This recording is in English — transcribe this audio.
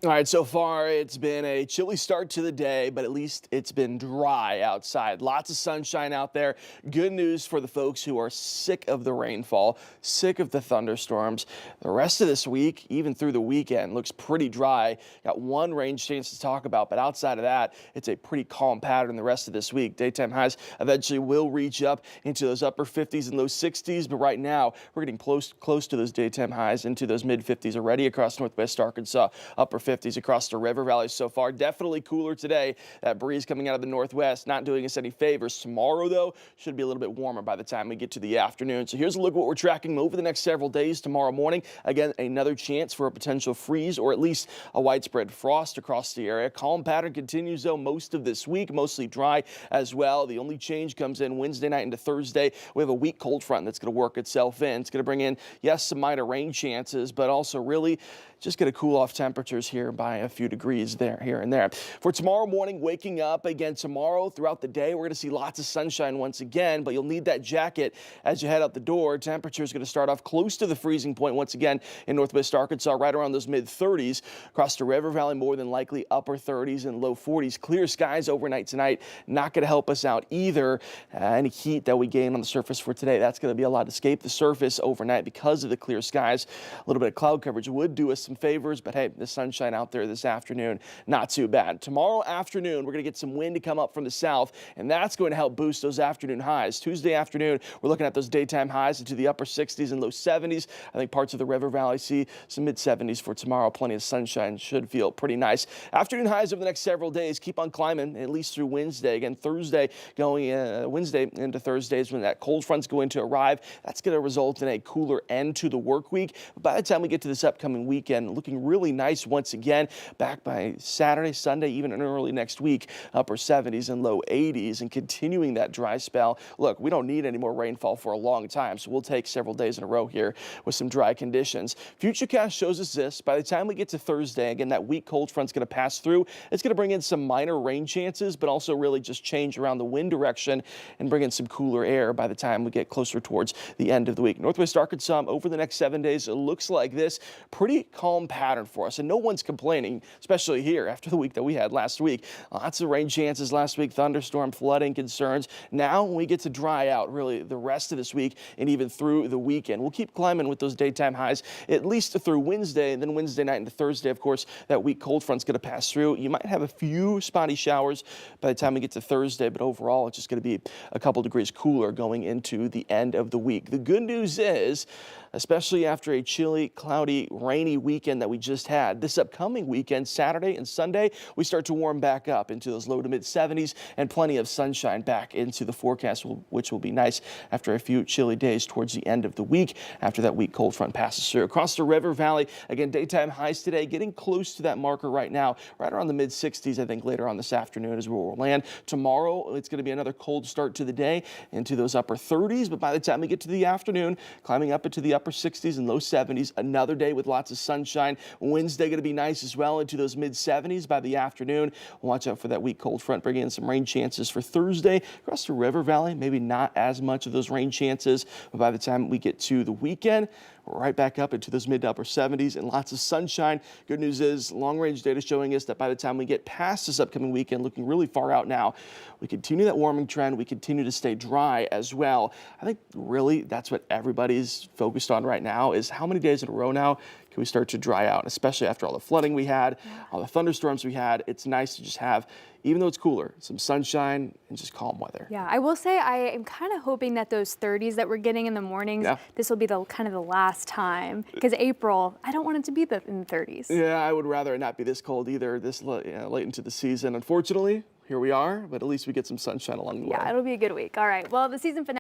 All right, so far it's been a chilly start to the day, but at least it's been dry outside. Lots of sunshine out there. Good news for the folks who are sick of the rainfall, sick of the thunderstorms. The rest of this week, even through the weekend, looks pretty dry. Got one rain chance to talk about, but outside of that, it's a pretty calm pattern the rest of this week. Daytime highs eventually will reach up into those upper 50s and low 60s, but right now we're getting close to those daytime highs into those mid 50s already across northwest Arkansas, upper 50s across the river valley so far. Definitely cooler today. That breeze coming out of the northwest not doing us any favors. Tomorrow, though, should be a little bit warmer by the time we get to the afternoon. So here's a look at what we're tracking over the next several days. Tomorrow morning, again, another chance for a potential freeze or at least a widespread frost across the area. Calm pattern continues, though, most of this week, mostly dry as well. The only change comes in Wednesday night into Thursday. We have a weak cold front that's going to work itself in. It's going to bring in, yes, some minor rain chances, but also really just going to cool off temperatures here by a few degrees here and there. For tomorrow morning, waking up again tomorrow throughout the day, we're going to see lots of sunshine once again, but you'll need that jacket as you head out the door. Temperature is going to start off close to the freezing point once again in northwest Arkansas, right around those mid 30s. Across the river valley, more than likely upper 30s and low 40s. Clear skies overnight tonight, not going to help us out either. Any heat that we gain on the surface for today, that's going to be a lot to escape the surface overnight because of the clear skies. A little bit of cloud coverage would do us some favors, but hey, the sunshine out there this afternoon, not too bad. Tomorrow afternoon, we're going to get some wind to come up from the south, and that's going to help boost those afternoon highs. Tuesday afternoon, we're looking at those daytime highs into the upper 60s and low 70s. I think parts of the river valley see some mid 70s for tomorrow. Plenty of sunshine, should feel pretty nice. Afternoon highs over the next several days keep on climbing, at least through Wednesday. Again, Thursday going Wednesday into Thursday is when that cold front's going to arrive. That's going to result in a cooler end to the work week. But by the time we get to this upcoming weekend, looking really nice once again. Back by Saturday, Sunday, even in early next week, upper 70s and low 80s, and continuing that dry spell. Look, we don't need any more rainfall for a long time, so we'll take several days in a row here with some dry conditions. Futurecast shows us this. By the time we get to Thursday, again, that weak cold front's going to pass through. It's going to bring in some minor rain chances, but also really just change around the wind direction and bring in some cooler air by the time we get closer towards the end of the week. Northwest Arkansas over the next 7 days, it looks like this. Pretty calm pattern for us, and no one's complaining, especially here after the week that we had last week. Lots of rain chances last week, thunderstorm, flooding concerns. Now we get to dry out really the rest of this week and even through the weekend. We'll keep climbing with those daytime highs at least through Wednesday, and then Wednesday night into Thursday, of course, that weak cold front's going to pass through. You might have a few spotty showers by the time we get to Thursday, but overall it's just going to be a couple degrees cooler going into the end of the week. The good news is, especially after a chilly, cloudy, rainy weekend that we just had, this upcoming weekend, Saturday and Sunday, we start to warm back up into those low to mid 70s and plenty of sunshine back into the forecast, which will be nice after a few chilly days towards the end of the week after that weak cold front passes through. Across the river valley, again, daytime highs today getting close to that marker right now, right around the mid 60s. I think later on this afternoon is where we'll land. Tomorrow, it's going to be another cold start to the day into those upper 30s, but by the time we get to the afternoon, climbing up into the upper 60s and low 70s. Another day with lots of sunshine. Wednesday going to be nice as well into those mid 70s by the afternoon. Watch out for that weak cold front bringing in some rain chances for Thursday. Across the river valley, maybe not as much of those rain chances, but by the time we get to the weekend, we're right back up into those mid to upper 70s and lots of sunshine. Good news is long range data showing us that by the time we get past this upcoming weekend, looking really far out now, we continue that warming trend. We continue to stay dry as well. I think really that's what everybody's focused on right now is how many days in a row now can we start to dry out, especially after all the flooding we had, all the thunderstorms we had. It's nice to just have, even though it's cooler, some sunshine and just calm weather. Yeah, I will say I am kind of hoping that those 30s that we're getting in the mornings, this will be the kind of the last time, because April, I don't want it to be in the 30s. Yeah, I would rather it not be this cold either this late into the season. Unfortunately, here we are, but at least we get some sunshine along the way. Yeah, it'll be a good week. All right, well, the season finale